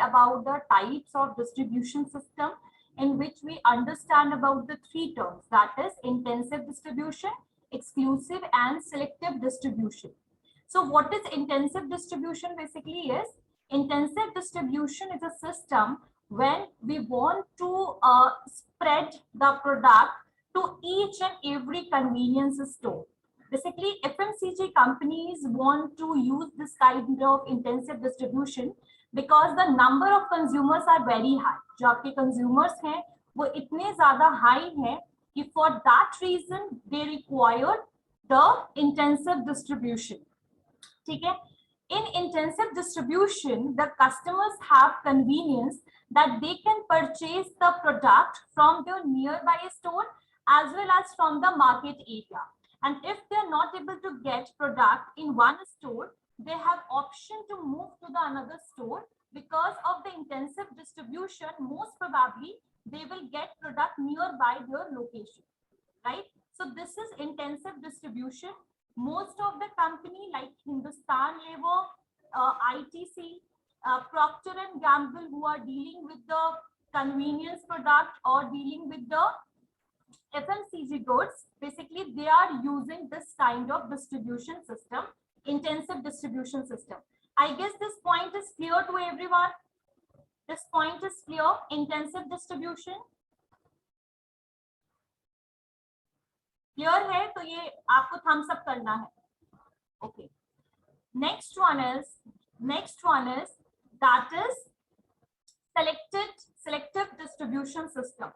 about the types of distribution system, in which we understand about the three terms, that is intensive distribution, exclusive and selective distribution. So what is intensive distribution basically is, intensive distribution is a system when we want to spread the product to each and every convenience store. Basically, FMCG companies want to use this kind of intensive distribution because the number of consumers are very high. जो आपके consumers हैं वो इतने ज़्यादा high हैं कि for that reason they require the intensive distribution. ठीक है? In intensive distribution, the customers have convenience that they can purchase the product from their nearby store as well as from the market area. And if they are not able to get product in one store, they have option to move to the another store. Because of the intensive distribution, most probably they will get product nearby their location, right? So this is intensive distribution. Most of the company like Hindustan Lever, ITC, Procter and Gamble, who are dealing with the convenience product or dealing with the FMCG goods, basically they are using this kind of distribution system, intensive distribution system. I guess this point is clear to everyone. This point is clear, intensive distribution. Clear है तो ये आपको thumbs up करना है. Okay. Next one is that is selective distribution system.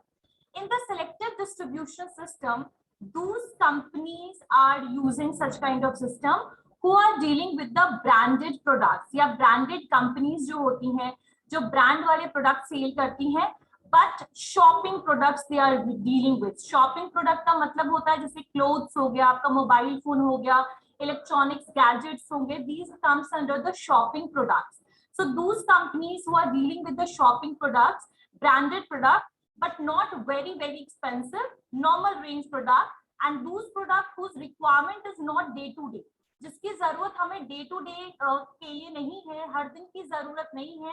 In the selective distribution system, those companies are using such kind of system who are dealing with the branded products या branded companies जो होती हैं, जो brand वाले product sale करती हैं, but shopping products they are dealing with. Shopping product का मतलब होता है जैसे clothes हो गया, आपका mobile phone हो गया, electronics gadgets होंगे, these comes under the shopping products. So those companies who are dealing with the shopping products, branded product, but not very expensive, normal range product, and those product whose requirement is not day to day, जिसकी जरूरत हमें day to day के लिए नहीं है, हर दिन की जरूरत नहीं है.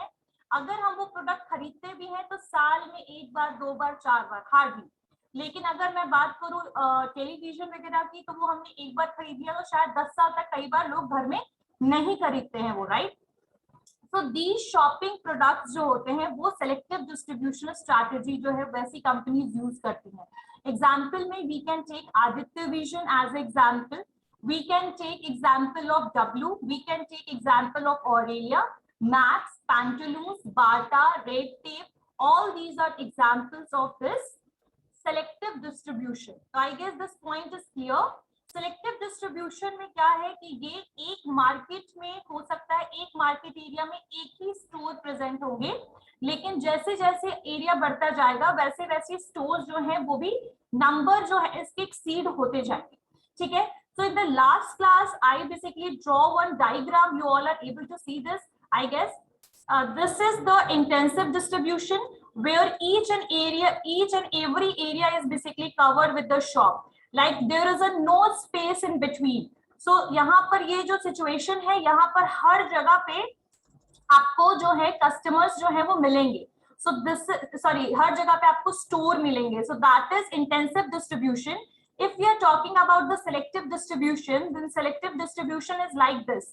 अगर हम वो प्रोडक्ट खरीदते भी हैं तो साल में एक बार, दो बार, चार बार, हार्डली. लेकिन अगर मैं बात करूं टेलीविजन वगैरह की, तो वो हमने एक बार खरीद लिया तो शायद 10 साल तक कई बार लोग घर में नहीं खरीदते हैं वो, right? So these shopping products जो होते हैं वो selective distribution strategy जो है वैसी companies use करती हैं. Example में we can take Aditya Vision as example. We can take example of W. We can take example of Aurelia, Max, Pantaloons, Bata, Red Tape. All these are examples of this selective distribution. So I guess this point is clear. Selective distribution में क्या है कि ये एक market में हो सकता है, एक मार्केट एरिया में एक ही स्टोर प्रेजेंट होंगे, लेकिन जैसे जैसे एरिया बढ़ता जाएगा वैसे वैसे स्टोर जो है वो भी नंबर जो है इसके एक्सीड होते जाएंगे. ठीक है? So in the last class I basically draw one diagram. You all are able to see this. I guess this is the intensive distribution where each and every area is basically covered with the shop. Like there is a no space in between. So यहाँ पर ये जो situation है, यहाँ पर हर जगह पे आपको जो है customers जो है वो मिलेंगे. So हर जगह पे आपको store मिलेंगे. So that is intensive distribution. If we are talking about the selective distribution, then selective distribution is like this.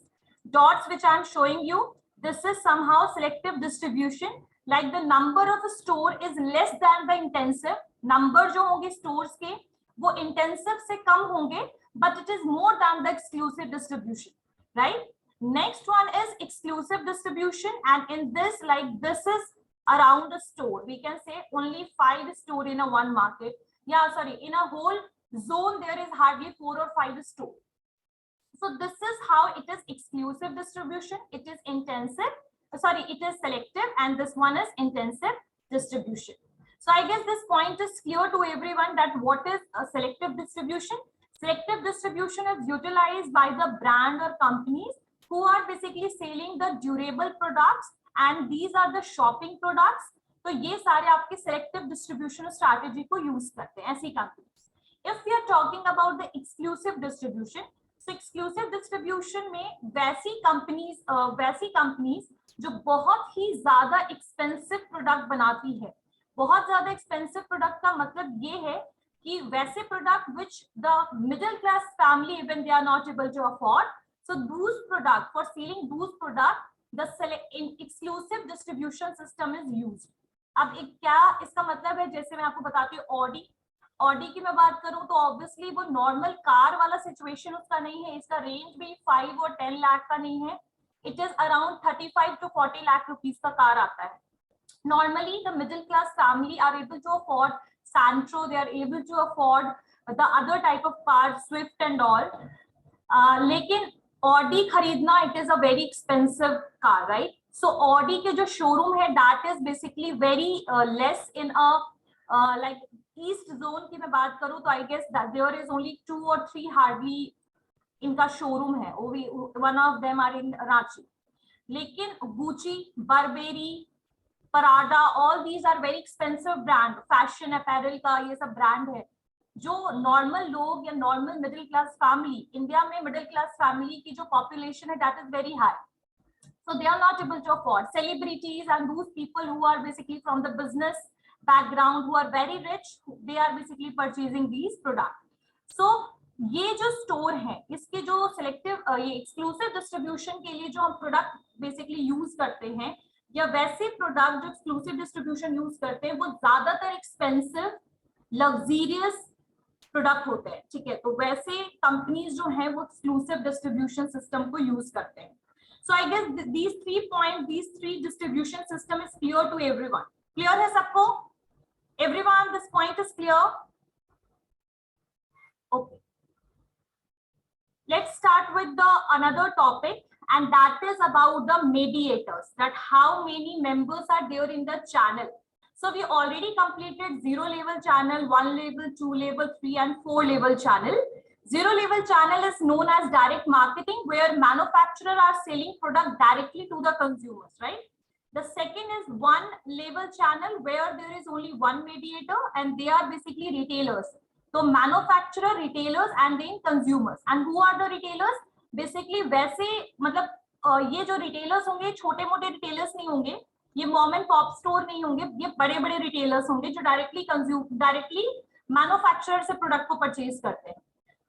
Dots which I am showing you. This is somehow selective distribution. Like the number of a store is less than the intensive. Number जो होंगे stores के वो intensive से कम होंगे, but it is more than the exclusive distribution, right? Next one is exclusive distribution, and in this, like this is around a store. We can say only 5 stores in a one market. Yeah, sorry, in a whole zone there is hardly 4 or 5 stores. So this is how it is exclusive distribution. It is it is selective, and this one is intensive distribution. So I guess this point is clear to everyone that what is a selective distribution. Selective distribution is utilized by the brand or companies who are basically selling the durable products, and these are the shopping products. तो ये सारे आपके selective distribution strategy को use करते हैं ऐसी companies. If we are talking about the exclusive distribution, exclusive distribution में वैसी कंपनीज जो बहुत ही ज्यादा एक्सपेंसिव प्रोडक्ट बनाती है। बहुत ज्यादा एक्सपेंसिव प्रोडक्ट का मतलब ये है कि वैसे product which the middle class family even they are not able to afford, so those product for selling those product the exclusive distribution system is used. अब एक क्या इसका मतलब है, जैसे मैं आपको बताती हूँ, ऑडी की मैं बात करूं तो ऑब्वियसली वो नॉर्मल कार वाला सिचुएशन उसका नहीं है, इसका रेंज भी 5 और 10 लाख का नहीं है, it is around 35 to 40 lakh rupees का कार आता है। Normally the middle class family are able to afford Santro, they are able to afford the other type of cars, Swift and all, लेकिन Audi खरीदना it is a very expensive car, right? So Audi के जो showroom है that is basically very less in a like east zone की मैं बात करूँ तो I guess that there is only 2 or 3 hardly इनका showroom है, वो भी one of them are in Ranchi। लेकिन Gucci, Burberry, Prada, all these are very expensive brand, fashion apparel का ये सब ब्रांड है जो नॉर्मल लोग या normal middle class family, India में मिडिल क्लास फैमिली की जो पॉपुलेशन है that is very high, so they are not able to afford. Celebrities and those people who are basically from the business background, who are very rich, they are basically purchasing these products. So ये जो store है इसके जो selective ये exclusive distribution के लिए जो हम प्रोडक्ट बेसिकली यूज करते हैं या वैसे प्रोडक्ट जो एक्सक्लूसिव डिस्ट्रीब्यूशन यूज करते हैं वो ज्यादातर एक्सपेंसिव लग्जरियस प्रोडक्ट होते हैं, ठीक है। तो वैसे कंपनीज जो है वो एक्सक्लूसिव डिस्ट्रीब्यूशन सिस्टम को यूज करते हैं। So I guess these 3 points, these 3 distribution system is clear to everyone. Clear है सबको? Everyone, this point is clear? Okay. Let's start with the another topic, and that is about the mediators. That how many members are there in the channel. So we already completed 0 level channel, 1 level, 2 level, 3 and 4 level channel. 0 level channel is known as direct marketing, where manufacturers are selling product directly to the consumers, right? The second is 1 level channel, where there is only one mediator and they are basically retailers. So manufacturer, retailers and then consumers. And who are the retailers? Basically वैसे मतलब ये जो retailers होंगे छोटे मोटे retailers नहीं होंगे, ये mom and pop store नहीं होंगे, ये बड़े बड़े retailers होंगे जो directly manufacturer से product को purchase करते हैं।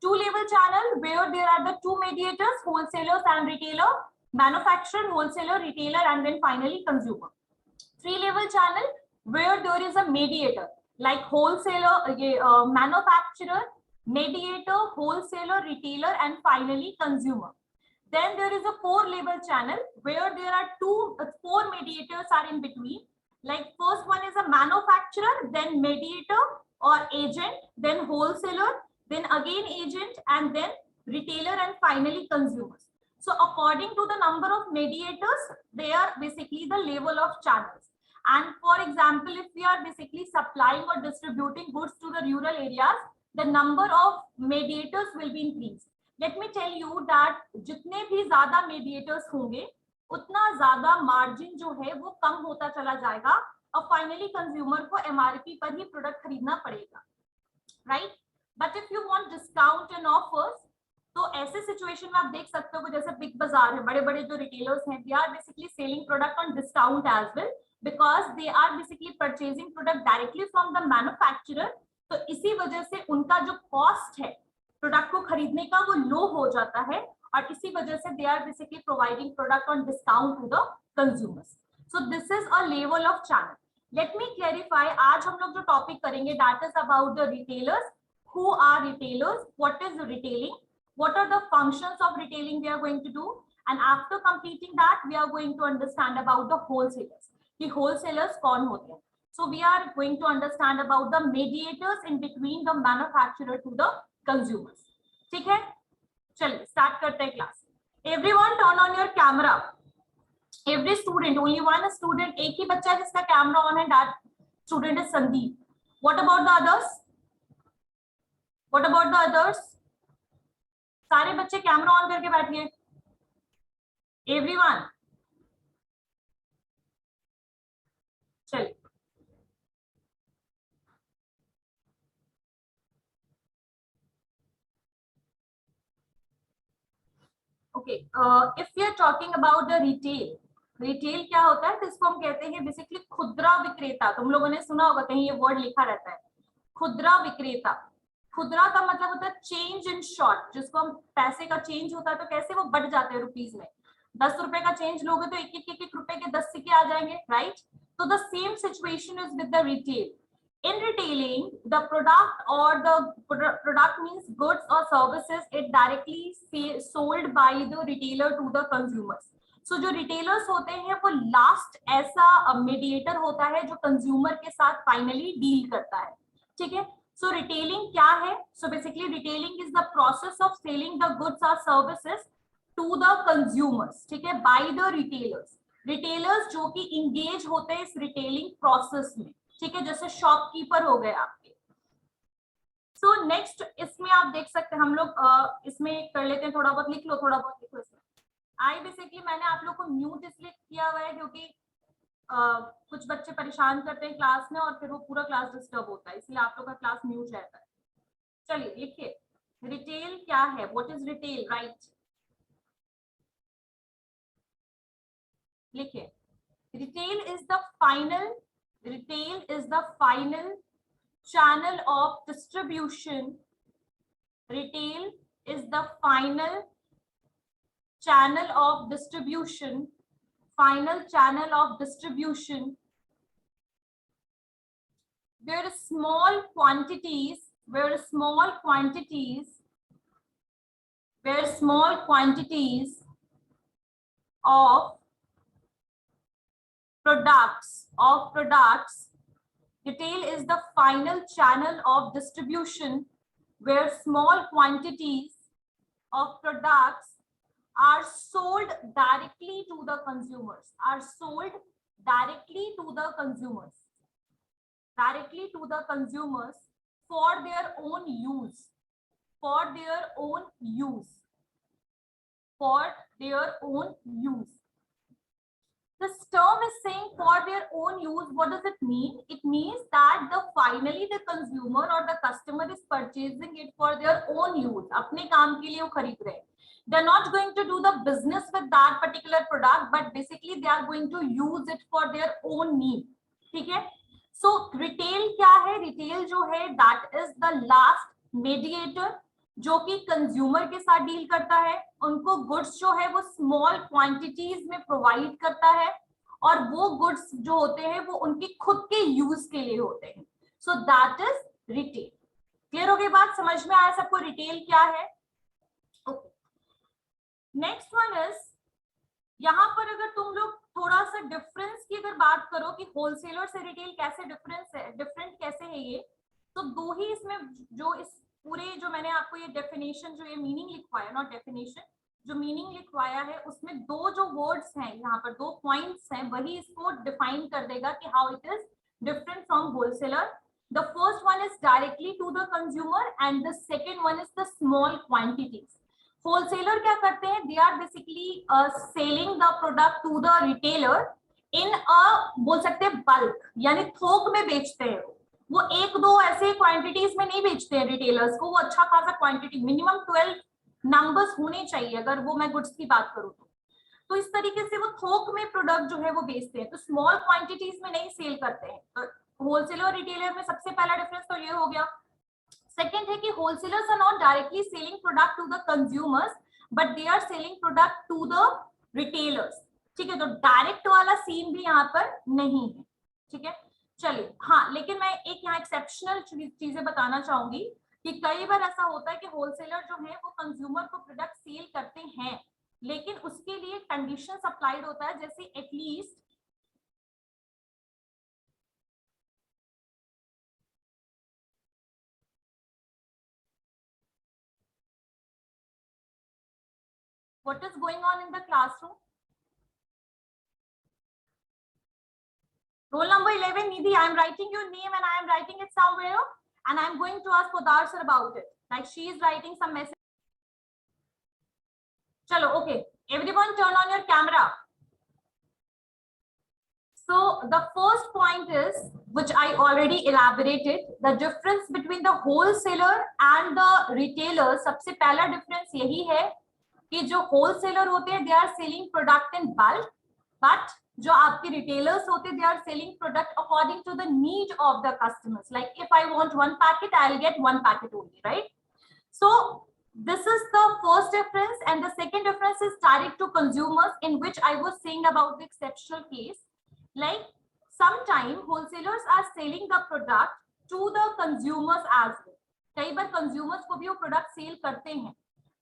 2 level channel, where there are the 2 mediators, wholesalers and retailer, manufacturer, wholesaler, retailer and then finally consumer. 3 level channel, where there is a mediator like wholesaler, manufacturer, mediator, wholesaler, retailer and finally consumer. Then there is a 4 level channel, where there are 4 mediators are in between, like first one is a manufacturer, then mediator or agent, then wholesaler, then again agent and then retailer and finally consumers. So according to the number of mediators, they are basically the level of channels. And for example, if we are basically supplying or distributing goods to the rural areas, the number of mediators will be increased. Let me tell you that जितने भी ज्यादा mediators होंगे उतना ज्यादा margin जो है वो कम होता चला जाएगा और finally consumer को MRP पर ही product खरीदना पड़ेगा, right? But if you want discount and offers, तो ऐसे सिचुएशन में आप देख सकते हो जैसे बिग बाजार है, बड़े बड़े जो रिटेलर्स हैं, they are basically selling product on discount as well because they are basically purchasing product directly from the manufacturer. तो इसी वजह से उनका जो कॉस्ट है प्रोडक्ट को खरीदने का वो लो हो जाता है और इसी वजह से they are basically providing product on discount to the consumers. So this is a level of channel. Let me clarify, आज हम लोग जो टॉपिक करेंगे that is about the retailers. Who are retailers? What is retailing? What are the functions of retailing we are going to do? And after completing that, we are going to understand about the wholesalers. The wholesalers कौन होते हैं? So we are going to understand about the mediators in between the manufacturer to the consumers. ठीक है? चलिए start करते हैं class. Everyone turn on your camera. Every student, only one student, एक ही बच्चा जिसका camera on है, that student is Sandeep. What about the others? What about the others? सारे बच्चे कैमरा ऑन करके बैठिए। Everyone. चलिए okay, if you are talking about the retail, retail क्या होता है? तो इसको हम कहते हैं बेसिकली खुदरा विक्रेता। तुम लोगों ने सुना होगा, कहीं ये वर्ड लिखा रहता है, खुदरा विक्रेता। खुदरा का मतलब होता है चेंज इन शॉर्ट, जिसको हम पैसे का चेंज होता है तो कैसे वो बढ़ जाते हैं रुपीज में। 10 रुपए का चेंज लोगे तो एक रुपए के 10 सिक्के आ जाएंगे, राइट? तो the same situation is with the retail. In retailing, the product means goods or services, it directly sold by the retailer to the consumers. So जो retailers होते हैं वो लास्ट ऐसा मीडिएटर होता है जो कंज्यूमर के साथ फाइनली डील करता है, ठीक है? So retailing क्या है? So basically retailing is the process of selling the goods or services to the consumers, ठीक है, by the retailers. Retailers जो कि engage होते हैं इस retailing process में, ठीक है, जैसे शॉपकीपर हो गए आपके। सो नेक्स्ट इसमें आप देख सकते हैं, हम लोग इसमें कर लेते हैं, थोड़ा बहुत लिख लो, थोड़ा बहुत लिखो इसमें। आई बेसिकली मैंने आप लोग को म्यूट इसलिए किया हुआ है क्योंकि कुछ बच्चे परेशान करते हैं क्लास में और फिर वो पूरा क्लास डिस्टर्ब होता है, इसलिए आप लोग का क्लास म्यूट रहता है। चलिए लिखिए, रिटेल क्या है? What is retail? राइट, लिखिए, retail is the final, retail is the final channel of distribution. Retail is the final channel of distribution, final channel of distribution where small quantities of products. Retail is the final channel of distribution where small quantities of products are sold directly to the consumers, for their own use. This term is saying for their own use. What does it mean? It means that finally the consumer or the customer is purchasing it for their own use. अपने काम के लिए वो खरीद रहे हैं. They're not going to do the business with that particular product, but basically they are going to use it for their own need. ठीक है? So retail क्या है? Retail जो है that is the last mediator जो कि consumer के साथ डील करता है, उनको गुड्स जो है वो स्मॉल क्वांटिटीज में प्रोवाइड करता है और वो गुड्स जो होते हैं वो उनकी खुद के यूज के लिए होते हैं। सो दैट इज रिटेल। क्लियर हो गई बात? समझ में आया सबको रिटेल क्या है? ओके, नेक्स्ट वन इज, यहाँ पर अगर तुम लोग थोड़ा सा डिफरेंस की अगर बात करो कि होलसेलर से रिटेल कैसे डिफरेंट कैसे है ये, तो दो ही इसमें जो इस पूरे जो मैंने आपको ये डेफिनेशन जो ये मीनिंग लिखवाया, नॉट डेफिनेशन, जो मीनिंग लिखवाया है उसमें दो जो वर्ड्स हैं यहाँ पर, दो पॉइंट्स हैं, वही इसको डिफाइन कर देगा कि how it is different from wholesaler. The first one is directly to the consumer and the second one is the small quantities. Wholesaler क्या करते हैं? They are basically selling the product to the retailer in a, बोल सकते हैं bulk, यानी थोक में बेचते हैं. वो एक दो ऐसे क्वांटिटीज में नहीं बेचते हैं रिटेलर्स को, वो अच्छा खासा क्वांटिटी, मिनिमम 12 नंबर्स होने चाहिए अगर वो मैं गुड्स की बात करूँ तो इस तरीके से वो थोक में प्रोडक्ट जो है वो बेचते हैं, तो स्मॉल क्वांटिटीज में नहीं सेल करते हैं. तो होलसेलर और रिटेलर में सबसे पहला डिफरेंस तो ये हो गया. सेकेंड है कि wholesalers are not directly selling product to the consumers but they are selling product to the retailers. ठीक है, तो डायरेक्ट वाला सीन भी यहाँ पर नहीं है. ठीक है, चलिए. हाँ, लेकिन मैं एक यहाँ एक्सेप्शनल चीजें बताना चाहूंगी कि कई बार ऐसा होता है कि होलसेलर जो है वो कंज्यूमर को प्रोडक्ट सेल करते हैं, लेकिन उसके लिए कंडीशन अप्लाइड होता है, जैसे at least what is going on in the classroom. Roll number 11, Nidhi, I am writing your name and I am writing it somewhere and I am going to ask Podar sir about it. Like she is writing some message. Chalo, okay. Everyone turn on your camera. So the first point is, which I already elaborated, the difference between the wholesaler and the retailer. सबसे पहला difference यही है कि जो wholesaler होते हैं they are selling product in bulk, but जो आपके रिटेलर्स होते हैं they are selling product according to the need of the customers. Like if I want one packet I will get one packet only, right? So this is the first difference, and the second difference is direct to consumers, in which I was saying about the exceptional case. Like sometime wholesalers are selling the product to the consumers as well. कई बार consumers को भी वो product sell करते हैं,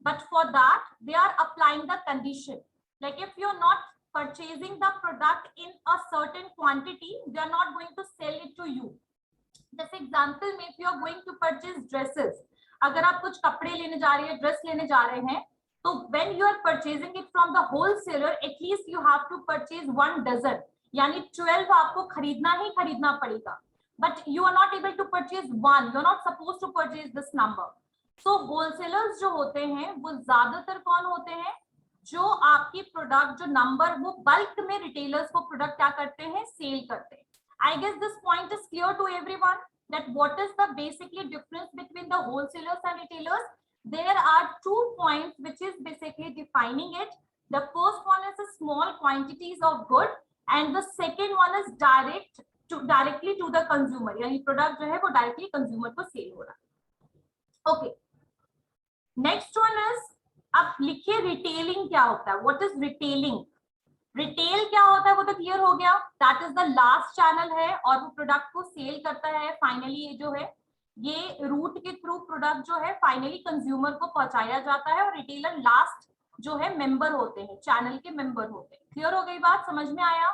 but for that they are applying the condition. Like if you are not purchasing the product in a certain quantity, they are not going to sell it to you. Just example में, if you are going to purchase dresses, अगर आप कुछ कपड़े लेने जा रहे हैं, dress लेने जा रहे हैं, तो when you are purchasing it from the wholesaler, at least you have to purchase 1 dozen, यानी 12 आपको खरीदना ही खरीदना पड़ेगा. But you are not able to purchase 1, you are not supposed to purchase this number. So wholesalers जो होते हैं वो ज्यादातर कौन होते हैं, जो आपकी प्रोडक्ट जो नंबर वो बल्क में रिटेलर्स को प्रोडक्ट क्या करते हैं, सेल करते हैं. I guess this point is clear to everyone. That what is the basically difference between the wholesalers and retailers? There are 2 points which is basically defining it. The first one is the small quantities of good, and the second one is directly to the consumer. यानी product जो है वो directly consumer को sell हो रहा है. Okay. Next one is, अब लिखिए retailing क्या होता है. What is retailing? रिटेल क्या होता है वो तो क्लियर हो गया. That is the last channel है और वो प्रोडक्ट को सेल करता है. फाइनली ये जो है ये रूट के थ्रू प्रोडक्ट जो है फाइनली कंज्यूमर को पहुंचाया जाता है, और रिटेलर लास्ट जो है मेंबर होते हैं, चैनल के मेंबर होते हैं. क्लियर हो गई बात, समझ में आया?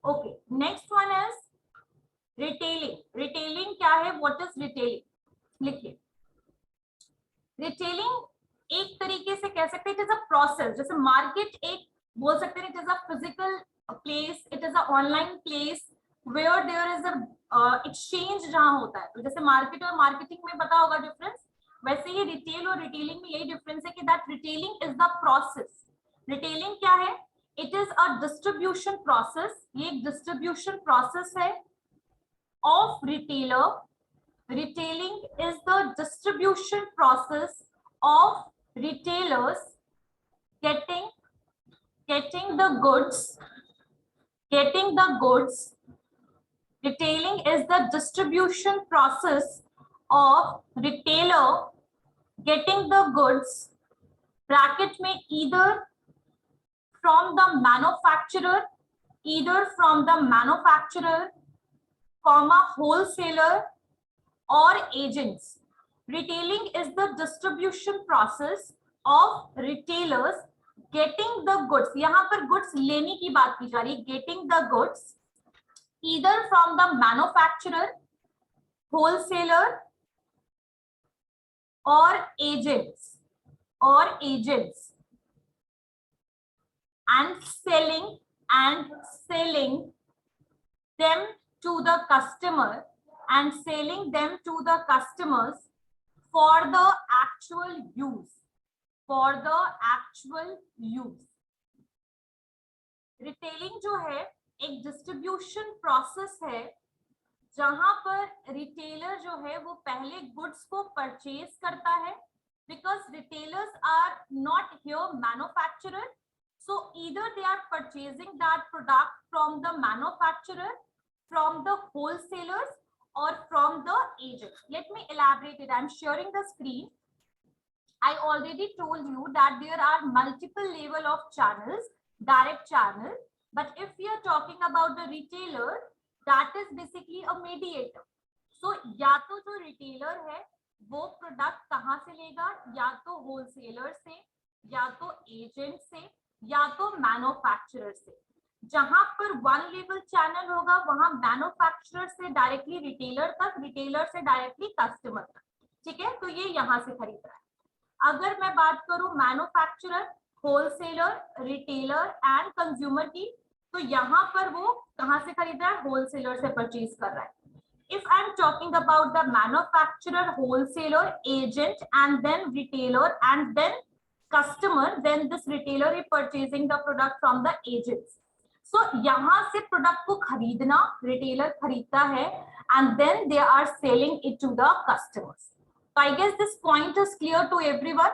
Okay. Next one is retailing. Retailing क्या है, व्हाट इज रिटेलिंग? लिखिए. रिटेलिंग एक तरीके से कह सकते हैं इट इज अ प्रोसेस. जैसे मार्केट एक बोल सकते हैं, it is a physical place, it is a online place where there is a exchange जहां होता है. तो जैसे मार्केट और मार्केटिंग में पता होगा डिफरेंस, वैसे ही रिटेल और रिटेलिंग में यही डिफरेंस है कि that retailing is the process. Retailing क्या है, it is a distribution process. ये एक डिस्ट्रीब्यूशन प्रोसेस है of retailer. Retailing is the distribution process of retailers getting the goods. Retailing is the distribution process of retailer getting the goods, bracket में either from the manufacturer, comma wholesaler or agents. Retailing is the distribution process of retailers getting the goods. यहाँ पर goods लेने की बात की जा रही है. getting the goods either from the manufacturer, wholesaler or agents and selling them to the customers for the actual use. Retailing जो है एक डिस्ट्रीब्यूशन प्रोसेस है जहां पर रिटेलर जो है वो पहले गुड्स को परचेज करता है, because retailers are not here manufacturer. So either they are purchasing that product from the manufacturer, from the wholesalers और from the agent. Let me elaborate it. I am sharing the screen. I already told you that there are multiple level of channels, direct channel, but if we are talking about the retailer, that is basically a mediator. So या तो जो retailer है वो product कहाँ से लेगा, या तो होलसेलर से, या तो एजेंट से, या तो मैन्युफैक्चरर से. जहां पर वन लेवल चैनल होगा वहां मैन्युफैक्चरर से डायरेक्टली रिटेलर तक, रिटेलर से डायरेक्टली कस्टमर तक. ठीक है, तो ये यहाँ से खरीद रहा है. अगर मैं बात करूं manufacturer, wholesaler, retailer and consumer की, तो यहाँ पर वो कहाँ से खरीद रहा है, होलसेलर से परचेज कर रहा है. If I am talking about the manufacturer, wholesaler, agent and then retailer and then customer, then this retailer is purchasing the product from the agents. So यहाँ से प्रोडक्ट को खरीदना रिटेलर खरीदता है and then they are selling it to the customers. So I guess this point is clear to everyone.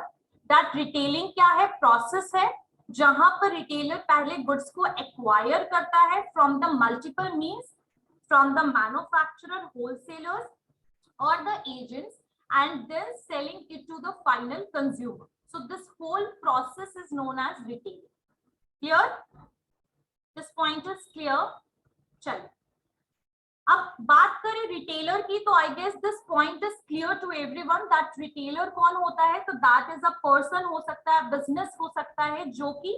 That retailing क्या है, process है जहां पर रिटेलर पहले गुड्स को एक्वायर करता है from the multiple means, from the manufacturer, wholesalers और the agents, and then selling it to the final consumer. So this whole process is known as retailing. Clear? This point is clear? चलिए अब बात करें retailer की, तो I guess this point is clear to everyone that retailer कौन होता है. तो दैट इज अ पर्सन हो सकता है, बिजनेस हो सकता है जो कि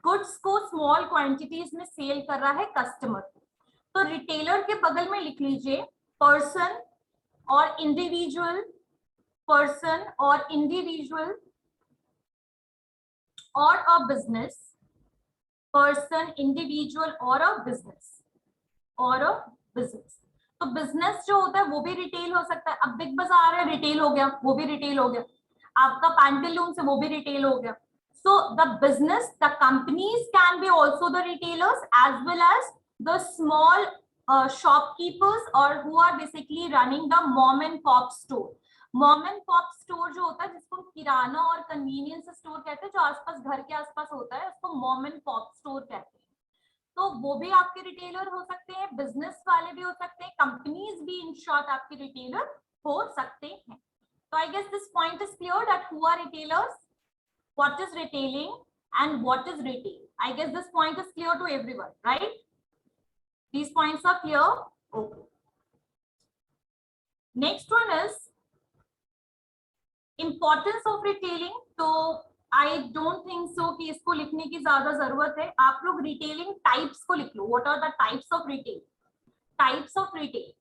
गुड्स को स्मॉल क्वांटिटीज में सेल कर रहा है कस्टमर को. तो रिटेलर के बगल में लिख लीजिए पर्सन और इंडिविजुअल, पर्सन और इंडिविजुअल और अ बिजनेस, पर्सन, इंडिविजुअल और अ बिजनेस, और अ बिजनेस. तो बिजनेस जो होता है वो भी रिटेल हो सकता है. अब बिग बाजार है, रिटेल हो गया, वो भी रिटेल हो गया. आपका पैंटलून्स है, वो भी रिटेल हो गया. So the business, the companies can be also the retailers as well as the small shopkeepers और who are basically running the mom and pop store. Mom and pop store जो होता है, जिसको किराना और कन्वीनियंस स्टोर कहते हैं, जो आसपास घर के आसपास होता है, उसको मॉम एंड पॉप स्टोर कहते हैं. तो वो भी आपके रिटेलर हो सकते हैं, बिजनेस वाले भी हो सकते हैं, कंपनीज भी इन शॉर्ट आपके रिटेलर हो सकते हैं. तो I guess this point is clear that who are retailers, what is retailing and what is retail. I guess this point is clear to everyone, right? These points are clear? Okay. Next one is importance of retailing. तो I don't think so कि इसको लिखने की ज्यादा जरूरत है. आप लोग रिटेलिंग टाइप्स को लिख लो. What are the types of retail? Types of retail.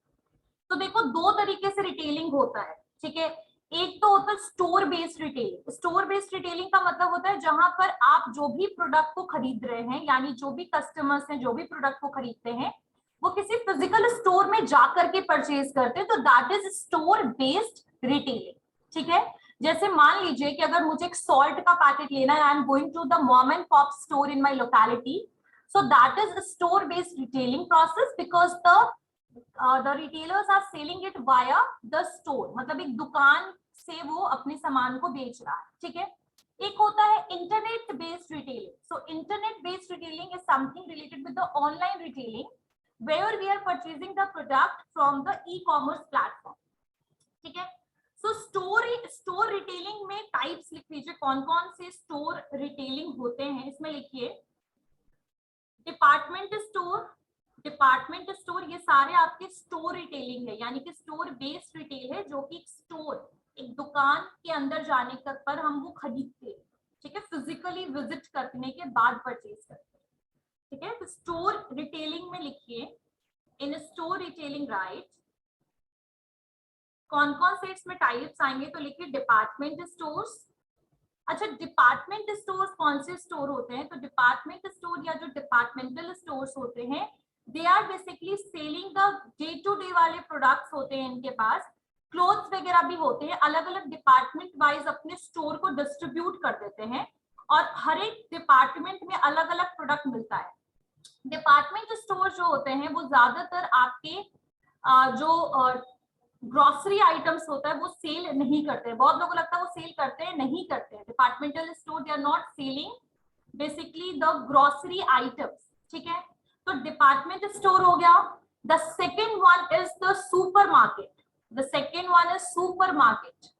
तो देखो दो तरीके से रिटेलिंग होता है, ठीक है. एक तो होता है store based retailing. Store based retailing का मतलब होता है जहां पर आप जो भी प्रोडक्ट को खरीद रहे हैं, यानी जो भी कस्टमर्स हैं जो भी प्रोडक्ट को खरीदते हैं, वो किसी फिजिकल स्टोर में जाकर के परचेज करते हैं. तो that is store based retailing, ठीक है. जैसे मान लीजिए कि अगर मुझे एक सॉल्ट का पैकेट लेना है, I am going to the mom and pop store in my locality. So that is store based retailing process because the retailers are selling it via the store. मतलब एक दुकान से वो अपने सामान को बेच रहा है, ठीक है. एक होता है internet based retailing. So internet based retailing is something related with the online retailing where we are purchasing the product from the e-commerce platform, ठीक है. सो स्टोर रिटेलिंग में टाइप्स लिख लीजिए, कौन कौन से स्टोर रिटेलिंग होते हैं. इसमें लिखिए डिपार्टमेंट स्टोर. डिपार्टमेंट स्टोर ये सारे आपके स्टोर रिटेलिंग है, यानी कि स्टोर बेस्ड रिटेल है, जो कि स्टोर, एक दुकान के अंदर जाने पर हम वो खरीदते हैं, ठीक है, फिजिकली विजिट करने के बाद परचेज करते हैं, ठीक है. तो स्टोर रिटेलिंग में लिखिए इन स्टोर रिटेलिंग, राइट. कौन कौन से इसमें टाइप्स आएंगे, तो लिखिए डिपार्टमेंट स्टोर्स. अच्छा, डिपार्टमेंट स्टोर्स कौन से स्टोर होते हैं? तो डिपार्टमेंट स्टोर या जो डिपार्टमेंटल स्टोर्स होते हैं, they are basically selling the day to day वाले प्रोडक्ट्स होते हैं इनके पास. क्लोथ्स वगैरह भी होते हैं, अलग अलग डिपार्टमेंट वाइज अपने स्टोर को डिस्ट्रीब्यूट कर देते हैं और हर एक डिपार्टमेंट में अलग अलग प्रोडक्ट मिलता है. डिपार्टमेंट स्टोर जो होते हैं वो ज्यादातर आपके जो ग्रोसरी आइटम्स होता है वो सेल नहीं करते हैं. बहुत लोगों को लगता है वो सेल करते हैं, नहीं करते हैं. Departmental store they are not selling basically the grocery items, ठीक है. तो डिपार्टमेंट स्टोर हो गया. The second one is the supermarket. The second one is supermarket.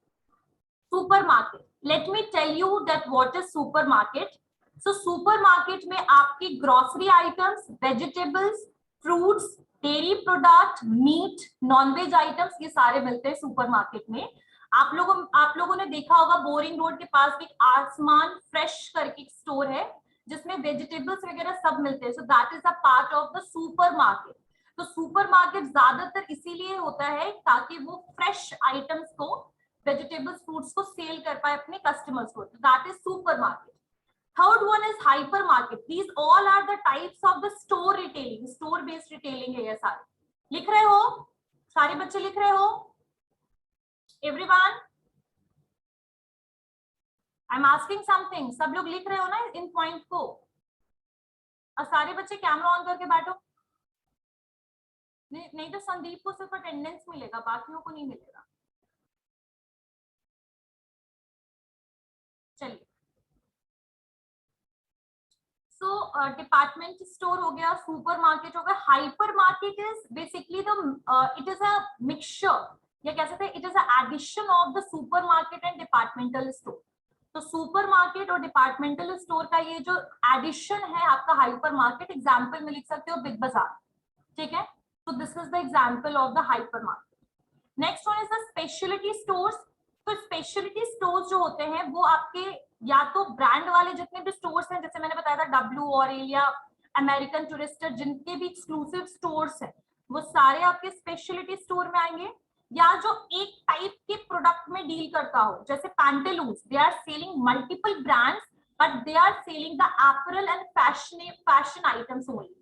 Supermarket, let me tell you that what is supermarket. So supermarket में आपकी grocery items, vegetables, fruits, dairy product, meat, non veg items, ये सारे मिलते हैं supermarket में. आप लोगों ने देखा होगा बोरिंग रोड के पास भी आसमान फ्रेश करके एक स्टोर है जिसमें वेजिटेबल्स वगैरह सब मिलते हैं. सो that is a part of the super market. तो सुपर मार्केट ज्यादातर इसीलिए होता है ताकि वो फ्रेश आइटम्स को, वेजिटेबल्स, फ्रूट्स को सेल कर पाए अपने कस्टमर्स को. That is super market. Third one is hypermarket. These all are the types of the store retailing. Store based retailing है ये सारे. लिख रहे हो? सारे बच्चे लिख रहे हो? Everyone? I'm asking something. सब लोग लिख रहे हो ना इन पॉइंट को? और सारे बच्चे कैमरा ऑन करके बैठो. नहीं तो संदीप को सिर्फ अटेंडेंस मिलेगा, बाकियों को नहीं मिलेगा. सो डिपार्टमेंट स्टोर हो गया, सुपर मार्केट हो गया. Hypermarket is basically the it is a mixture, या कह सकते हैं it is a addition of the supermarket and departmental store. तो सुपर मार्केट और डिपार्टमेंटल स्टोर का ये जो एडिशन है आपका हाइपर मार्केट, एग्जाम्पल में लिख सकते हो बिग बाजार. ठीक है, तो this is the example of the hyper market. Next one is the speciality stores. तो स्पेशलिटी स्टोर्स जो होते हैं वो आपके या तो ब्रांड वाले जितने भी स्टोर्स हैं, जैसे मैंने बताया था डब्ल्यू और एलिया, अमेरिकन टूरिस्टर, जिनके भी एक्सक्लूसिव स्टोर्स हैं वो सारे आपके स्पेशलिटी स्टोर में आएंगे. या जो एक टाइप के प्रोडक्ट में डील करता हो, जैसे Pantaloons, they are selling multiple brands but they are selling the apparel and fashion items only.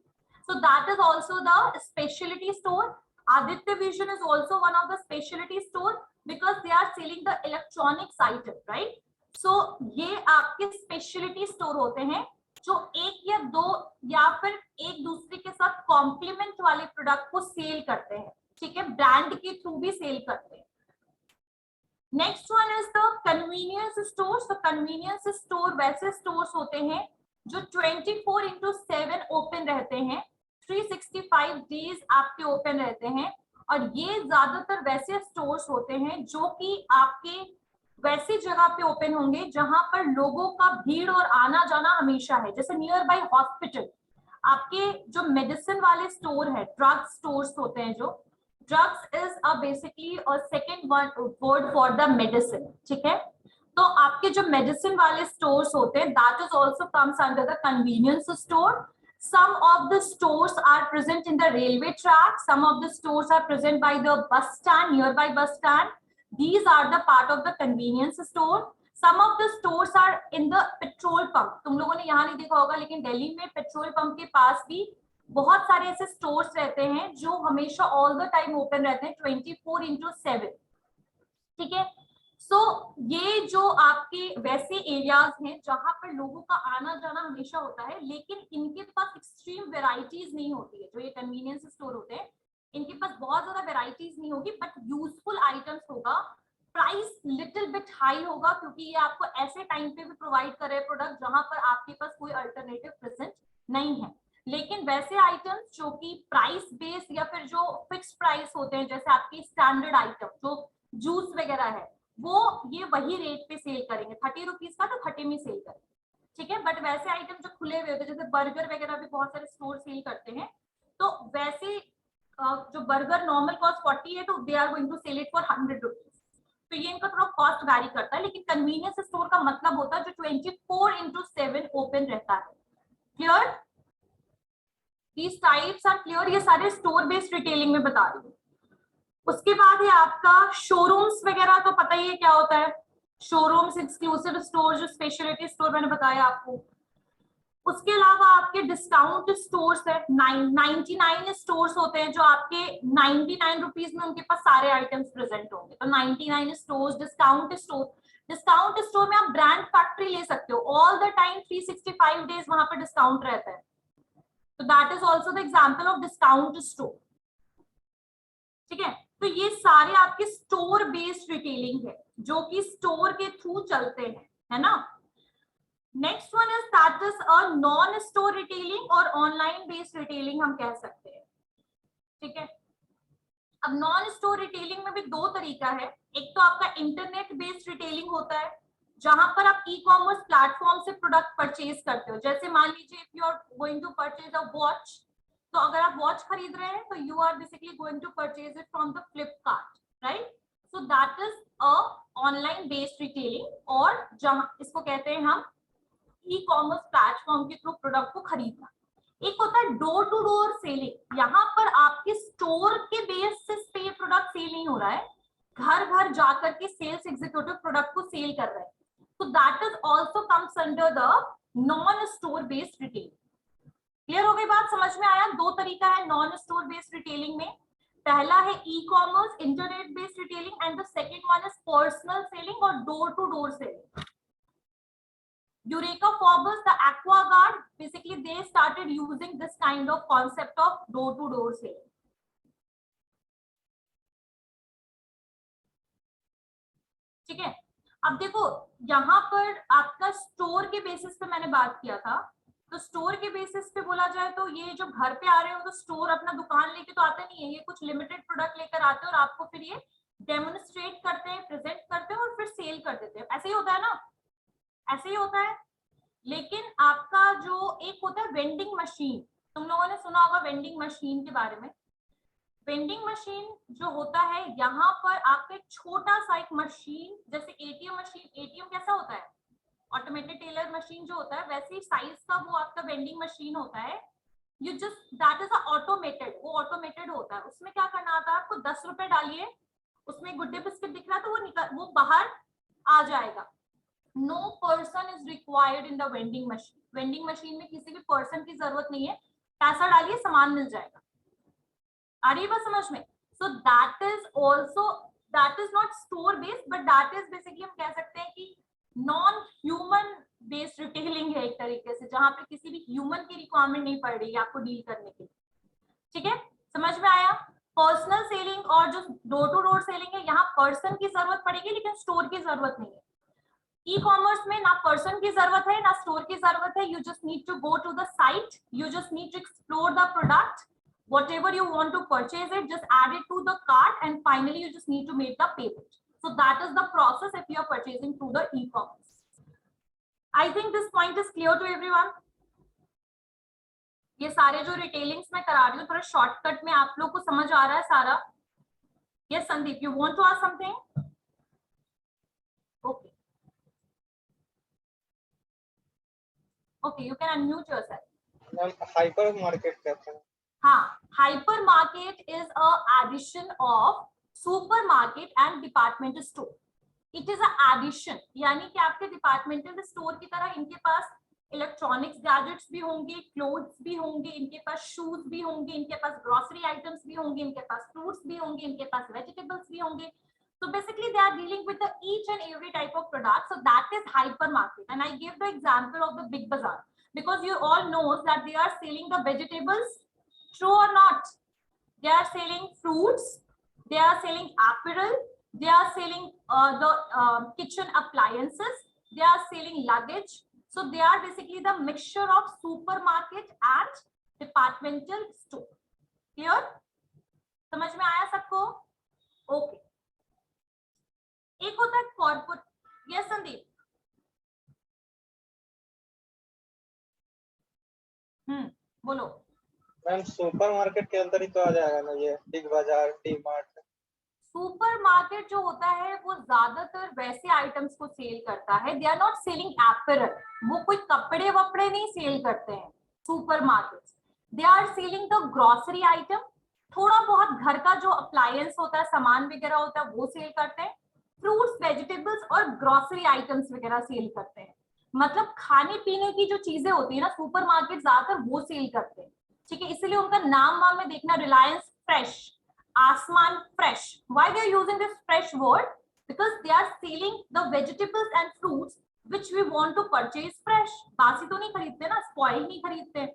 So that is also the specialty store. Aditya Vision is also one of the specialty store because they are selling the electronics item, right? So ये आपके specialty store होते हैं जो एक या दो या फिर एक दूसरे के साथ कॉम्प्लीमेंट वाले प्रोडक्ट को सेल करते हैं. ठीक है, ब्रांड के थ्रू भी सेल करते हैं. Next one is the convenience stores. तो कन्वीनियंस स्टोर वैसे स्टोर्स होते हैं जो 24/7 ओपन रहते हैं, 365 डेज आपके ओपन रहते हैं. और ये ज्यादातर वैसे स्टोर्स होते हैं जो कि आपके वैसी जगह पे ओपन होंगे जहां पर लोगों का भीड़ और आना जाना हमेशा है, जैसे नियर बाय हॉस्पिटल. आपके जो मेडिसिन वाले स्टोर है, ड्रग स्टोर्स होते हैं, जो drugs is basically second word for the medicine. ठीक है, तो आपके जो मेडिसिन वाले स्टोर्स होते हैं that is also comes under the convenience store. Some of the stores are present in the railway track. Some of the stores are present by the bus stand, nearby bus stand. These are the part of the convenience store. Some of the stores are in the petrol pump. तुम लोगों ने यहाँ नहीं देखा होगा, लेकिन दिल्ली में petrol pump के पास भी बहुत सारे ऐसे स्टोर्स रहते हैं जो हमेशा ऑल द टाइम ओपन रहते हैं 24/7. ठीक है, सो ये जो आपके वैसे एरियाज हैं जहां पर लोगों का आना जाना हमेशा होता है, लेकिन इनके पास एक्सट्रीम वेराइटीज नहीं होती है. जो ये कन्वीनियंस स्टोर होते हैं इनके पास बहुत ज्यादा वेराइटीज नहीं होगी, बट यूजफुल आइटम्स होगा. प्राइस लिटिल बिट हाई होगा क्योंकि ये आपको ऐसे टाइम पे भी प्रोवाइड कर रहे हैं प्रोडक्ट जहां पर आपके पास कोई अल्टरनेटिव प्रेजेंट नहीं है. लेकिन वैसे आइटम्स जो कि प्राइस बेस्ड या फिर जो फिक्स प्राइस होते हैं, जैसे आपकी स्टैंडर्ड आइटम जो जूस वगैरह है, वो ये वही रेट पे सेल करेंगे. 30 रुपीज का तो 30 में सेल करेंगे. ठीक है, बट वैसे आइटम जो खुले हुए होते हैं, जैसे बर्गर वगैरह भी बहुत सारे स्टोर सेल करते हैं, तो वैसे जो बर्गर नॉर्मल कॉस्ट 40 है तो they are going to sell it for 100 rupees. तो ये इनका थोड़ा कॉस्ट वैरी करता है, लेकिन कन्वीनियंस स्टोर का मतलब होता है जो 24/7 ओपन रहता है. Clear? These types are clear. ये सारे स्टोर बेस्ड रिटेलिंग में बता रही हूँ. उसके बाद है आपका शोरूम्स वगैरह, तो पता ही है क्या होता है. शोरूम्स, एक्सक्लूसिव स्टोर, जो स्पेशलिटी स्टोर मैंने बताया आपको. उसके अलावा आपके डिस्काउंट स्टोर्स है. 99 स्टोर्स होते हैं जो आपके 99 रुपीज में उनके पास सारे आइटम्स प्रेजेंट होंगे. तो 99 stores discount store. Discount store में आप ब्रांड फैक्ट्री ले सकते हो. ऑल द टाइम 365 डेज वहां पर डिस्काउंट रहता है. तो that is also the example of discount store. ठीक है, तो ये सारे आपके स्टोर बेस्ड रिटेलिंग है जो कि स्टोर के थ्रू चलते हैं, है ना. Next one is that is a non store retailing और ऑनलाइन बेस्ड रिटेलिंग हम कह सकते हैं. ठीक है, अब नॉन स्टोर रिटेलिंग में भी दो तरीका है. एक तो आपका इंटरनेट बेस्ड रिटेलिंग होता है जहां पर आप ई कॉमर्स प्लेटफॉर्म से प्रोडक्ट परचेज करते हो. जैसे मान लीजिए if you are going to purchase a watch, तो अगर आप वॉच खरीद रहे हैं तो you are basically going to purchase it from the Flipkart, right. So that is a online based retailing, और जहां इसको कहते हैं हम ई कॉमर्स प्लेटफॉर्म के थ्रू प्रोडक्ट को खरीदना. एक होता है डोर टू डोर सेलिंग. यहाँ पर आपके स्टोर के बेसिस पे प्रोडक्ट सेल नहीं हो रहा है, घर घर जाकर के सेल्स एग्जीक्यूटिव प्रोडक्ट को सेल कर रहे हैं. So that is also comes under the non-store based retailing. Clear हो गई बात? समझ में आया? दो तरीका है नॉन स्टोर बेस्ड रिटेलिंग में. पहला है e commerce internet based retailing and the second one is personal selling और door to door selling. Eureka Forbes, the AquaGuard, basically they started using this kind of concept of door to door selling. ठीक है, अब देखो यहाँ पर आपका store के basis पे मैंने बात किया था, तो स्टोर के बेसिस पे बोला जाए तो ये जो घर पे आ रहे हो तो स्टोर अपना दुकान लेके तो आते नहीं है, ये कुछ लिमिटेड प्रोडक्ट लेकर आते हैं और आपको फिर ये डेमोन्स्ट्रेट करते हैं, प्रेजेंट करते हैं और फिर सेल कर देते हैं। ऐसे ही होता है ना, ऐसे ही होता है। लेकिन आपका जो एक होता है वेंडिंग मशीन, तुम लोगों ने सुना होगा वेंडिंग मशीन के बारे में। वेंडिंग मशीन जो होता है, यहाँ पर आपका एक छोटा सा एक मशीन, जैसे एटीएम मशीन, एटीएम कैसा होता है, ऑटोमेटेड टेलर मशीन जो होता है, वैसे ही साइज का वो आपका वेंडिंग मशीन होता है। You just that is automated, वो ऑटोमेटेड होता है। उसमें क्या करना आता है आपको, 10 रुपए डालिए, उसमें गुड डे बिस्किट दिख रहा है तो वो बाहर आ जाएगा। No person is required in the vending machine. Vending machine में किसी भी पर्सन की जरूरत नहीं है, पैसा डालिए सामान मिल जाएगा। आ रही है बात समझ में? सो that is also, that is not store based but that is basically हम कह सकते हैं कि नॉन ह्यूमन बेस्ड रिटेलिंग है एक तरीके से, जहां पे किसी भी ह्यूमन की रिक्वायरमेंट नहीं पड़ रही है आपको डील करने के लिए। ठीक है, समझ में आया? पर्सनल सेलिंग और जो डोर टू डोर सेलिंग है, यहाँ पर्सन की जरूरत पड़ेगी लेकिन स्टोर की जरूरत नहीं है। ई कॉमर्स में ना पर्सन की जरूरत है ना स्टोर की जरूरत है। You just need to go to the site, you just need to explore the product, whatever you want to purchase it, just add it to the cart and finally you just need to make the payment. So that is the process if you are purchasing through the e-commerce. I think this point is clear to everyone. ये सारे जो रिटेलिंग्स मैं करा रही हूँ थोड़ा shortcut में आप लोग को समझ आ रहा है सारा? Yes, Sandeep, you want to ask something? Okay. Okay, you can unmute yourself. Hypermarket कहते हैं। हाँ, hypermarket is a addition of supermarket and departmental store. It is a addition, यानी कि आपके डिपार्टमेंटल स्टोर की तरह इनके पास electronics gadgets भी होंगे, क्लोथ्स भी होंगे, इनके पास शूज भी होंगे, इनके पास ग्रोसरी आइटम्स भी होंगे, इनके पास फ्रूट्स भी होंगे, इनके पास वेजिटेबल्स भी होंगे। So basically they are dealing with the each and every type of product. So that is hypermarket. And I give the example of the Big Bazaar because you all know that they are selling the vegetables. True or not? They are selling fruits, they are selling apparel, they are selling the kitchen appliances, they are selling luggage. So they are basically the mixture of supermarket and departmental store. Clear? समझ में आया सबको? Okay. एक होता है corporate. Yes Sandeep. बोलो। Ma'am super market के अंदर ही तो आ जाएगा ना ये बिग बाजार, डी मार्ट। सुपर मार्केट जो होता है वो ज्यादातर वैसे आइटम्स को सेल करता है। They are not selling apparel, वो कोई कपड़े वपड़े नहीं सेल करते हैं supermarket. They are selling the grocery item, थोड़ा बहुत घर का जो अप्लायंस होता है, सामान वगैरह होता है, वो सेल करते हैं। फ्रूट्स, वेजिटेबल्स और ग्रोसरी आइटम्स वगैरह सेल करते हैं। मतलब खाने पीने की जो चीजें होती है ना, सुपर मार्केट ज्यादातर वो सेल करते हैं। ठीक है, इसलिए उनका नाम वाम में देखना, रिलायंस फ्रेश, आसमान fresh. Why they are using this fresh word? Because they are selling the vegetables and fruits which we want to purchase fresh. बासी तो नहीं खरीदते ना, स्पॉइल नहीं खरीदते।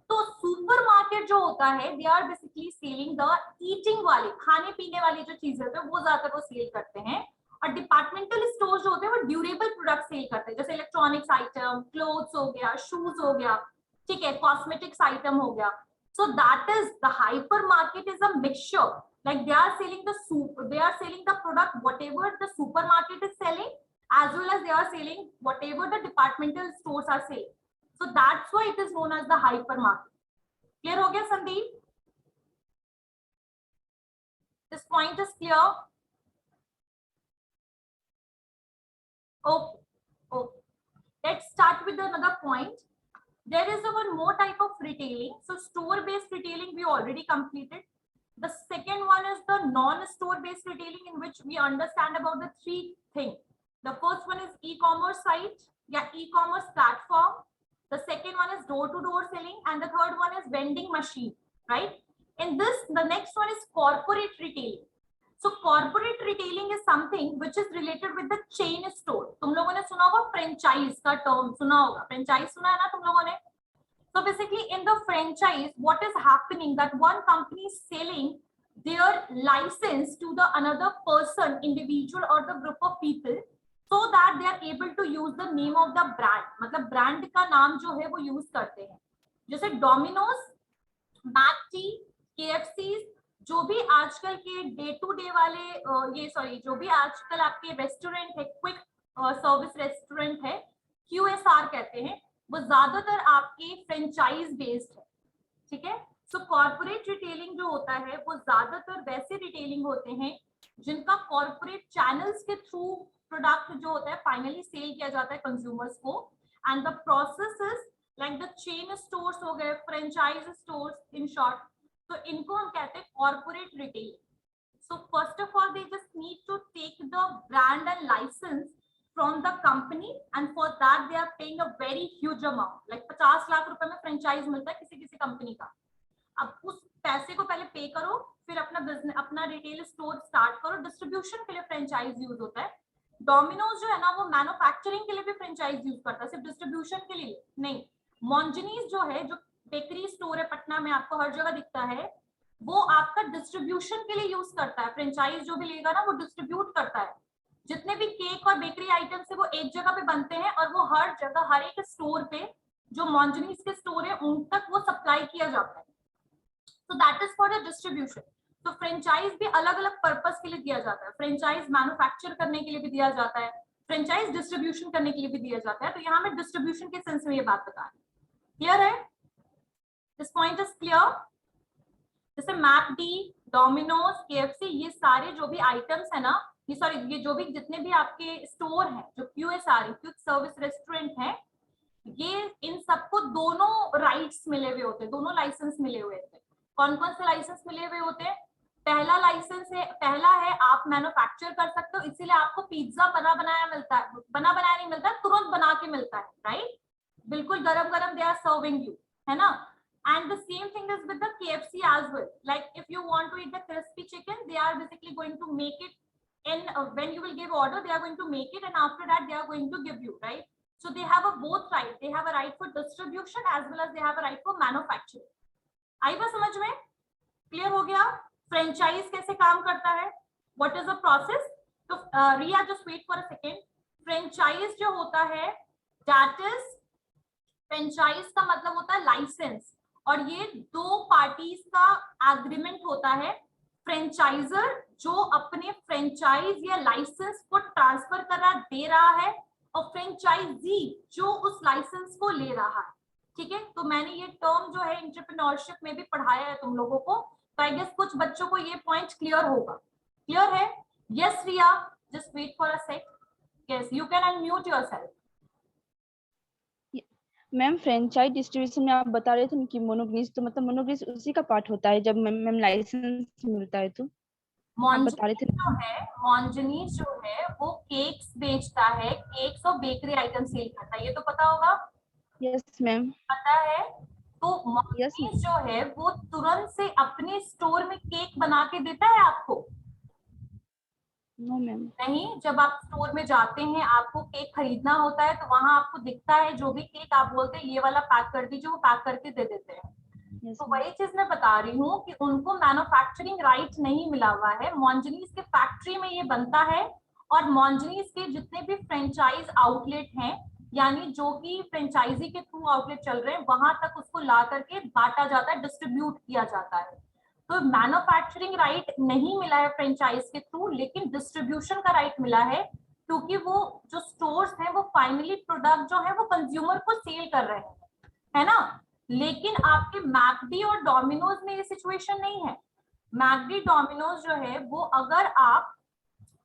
तो सुपर मार्केट जो होता है, they are basically selling the eating वाली, खाने पीने वाली जो चीजें होती है वो ज्यादातर वो सेल करते हैं। और डिपार्टमेंटल स्टोर जो होते हैं वो ड्यूरेबल प्रोडक्ट सेल करते हैं, जैसे इलेक्ट्रॉनिक्स आइटम, क्लोथ्स हो गया, शूज हो गया, ठीक है, कॉस्मेटिक्स आइटम हो गया। So that is the hypermarket is a mixture, like they are selling the product whatever the supermarket is selling, as well as they are selling whatever the departmental stores are selling. So that's why it is known as the hypermarket. Clear हो गया Sandeep? This point is clear? Okay. Okay. Let's start with another point. There is one more type of retailing. So store-based retailing we already completed. The second one is the non-store-based retailing, in which we understand about the three things. The first one is e-commerce site, e-commerce platform. The second one is door-to-door selling, and the third one is vending machine, right? In this, the next one is corporate retailing. So corporate retailing is something which is related with the chain store. तुम लोगों ने सुना होगा franchise का term, सुना होगा, franchise सुना है ना तुम लोगों ने? So basically in the franchise, what is happening that one company is selling their license to the another person, individual or the group of people. so that they are able to use the name of the brand, मतलब brand का नाम जो है वो use करते हैं। जैसे Domino's, McD, KFC, जो भी आजकल के डे टू डे वाले जो भी आजकल आपके रेस्टोरेंट है, क्विक सर्विस रेस्टोरेंट है, QSR कहते हैं, वो ज्यादातर आपके फ्रेंचाइज बेस्ड है, ठीक है। सो कॉर्पोरेट रिटेलिंग जो होता है वो ज्यादातर वैसे रिटेलिंग होते हैं जिनका कॉर्पोरेट चैनल्स के थ्रू प्रोडक्ट जो होता है फाइनली सेल किया जाता है कंज्यूमर्स को, and the process is like the chain stores हो गए, फ्रेंचाइज स्टोर्स इन शॉर्ट, तो इनको हम कहते हैं corporate retail. So first of all they just need to take the brand and license from the company, and for that they are paying a very huge amount, like 50 lakh रुपए में franchise मिलता है किसी किसी कंपनी का। अब उस पैसे को पहले पे करो, फिर अपना बिजनेस, अपना रिटेल स्टोर स्टार्ट करो। डिस्ट्रीब्यूशन के लिए फ्रेंचाइज यूज होता है। डोमिनोज जो है ना वो मैन्युफैक्चरिंग के लिए भी फ्रेंचाइज यूज करता है, सिर्फ डिस्ट्रीब्यूशन के लिए नहीं। मॉन्जनीज जो है, जो बेकरी स्टोर है पटना में, आपको हर जगह दिखता है, वो आपका डिस्ट्रीब्यूशन के लिए यूज करता है। फ्रेंचाइज जो भी लेगा ना वो डिस्ट्रीब्यूट करता है। जितने भी केक और बेकरी आइटम्स है वो एक जगह पे बनते हैं और वो हर जगह, हर एक स्टोर पे, जो मॉन्जनीज के स्टोर है उन तक वो सप्लाई किया जाता है। So that is for the distribution. तो फ्रेंचाइज भी अलग अलग पर्पस के लिए दिया जाता है। फ्रेंचाइज मैन्युफैक्चर करने के लिए भी दिया जाता है, फ्रेंचाइज डिस्ट्रीब्यूशन करने के लिए भी दिया जाता है। तो यहाँ मैं डिस्ट्रीब्यूशन के सेंस में ये बात बता रही हूँ। क्लियर है? This point is clear? जैसे मैकडी, डोमिनोज, केएफसी, ये सारे जो भी आइटम्स है ना, ये जो भी जितने भी आपके स्टोर हैं, जो QSR क्विक सर्विस रेस्टोरेंट है, ये इन सबको दोनों राइट्स मिले हुए होते हैं, दोनों लाइसेंस मिले हुए थे। कौन कौन से लाइसेंस मिले हुए होते हैं? पहला लाइसेंस है, पहला है आप मैन्युफैक्चर कर सकते हो, इसीलिए आपको पिज्जा बना बनाया मिलता है, बना बनाया नहीं मिलता, तुरंत बना के मिलता है, राइट? बिल्कुल गरम गरम दे आर सर्विंग यू, है ना? And the same thing is with the KFC as well. Like if you want to eat the crispy chicken, they are basically going to make it in when you will give order, they are going to make it, and after that they are going to give you, right? So they have a both right. They have a right for distribution as well as they have a right for manufacturing. आई बात समझ में? Clear हो गया? Franchise कैसे काम करता है, what is the process? तो Riya just wait for a second. Franchise जो होता है, दैट इज, फ्रेंचाइज का मतलब होता है लाइसेंस, और ये दो पार्टीज का एग्रीमेंट होता है। फ्रेंचाइजर जो अपने फ्रेंचाइज या लाइसेंस को ट्रांसफर कर रहा, दे रहा है, और फ्रेंचाइजी जो उस लाइसेंस को ले रहा है, ठीक है? तो मैंने ये टर्म जो है एंटरप्रेन्योरशिप में भी पढ़ाया है तुम लोगों को, तो आई गेस कुछ बच्चों को ये पॉइंट क्लियर होगा। क्लियर है? Yes Riya, just wait for a sec. Yes, you can unmute yourself. Ma'am franchise distribution में आप बता रहे थे कि मोनोग्रीस, तो मतलब मोनोग्रीस उसी का पार्ट होता है जब मैम लाइसेंस मिलता है, तो आप बता रहे थे। मॉन्जनीज जो है वो केक्स बेचता है, केक्स और बेकरी आइटम सेल करता है, ये तो पता होगा। यस मैम, पता है? तो मॉन्जनीज जो है वो तुरंत से अपने स्टोर में केक बना के देता है आपको? No ma'am. नहीं, जब आप स्टोर में जाते हैं, आपको केक खरीदना होता है, तो वहां आपको दिखता है जो भी केक आप बोलते हैं ये वाला पैक कर दीजिए, वो पैक करके दे देते हैं। तो वही चीज मैं बता रही हूँ कि उनको मैन्युफैक्चरिंग राइट नहीं मिला हुआ है। मॉन्जनीज के फैक्ट्री में ये बनता है, और मॉन्जनीज के जितने भी फ्रेंचाइज आउटलेट हैं, यानी जो कि फ्रेंचाइजी के थ्रू आउटलेट चल रहे हैं, वहां तक उसको ला करके बांटा जाता है, डिस्ट्रीब्यूट किया जाता है। तो मैन्युफैक्चरिंग राइट नहीं मिला है फ्रेंचाइज के थ्रू, लेकिन डिस्ट्रीब्यूशन का राइट मिला है, क्योंकि वो जो स्टोर्स हैं वो फाइनली प्रोडक्ट जो है वो कंज्यूमर को सेल कर रहे हैं, है ना? लेकिन आपके मैकडी और डोमिनोज में ये सिचुएशन नहीं है। मैकडी, डोमिनोज जो है वो, अगर आप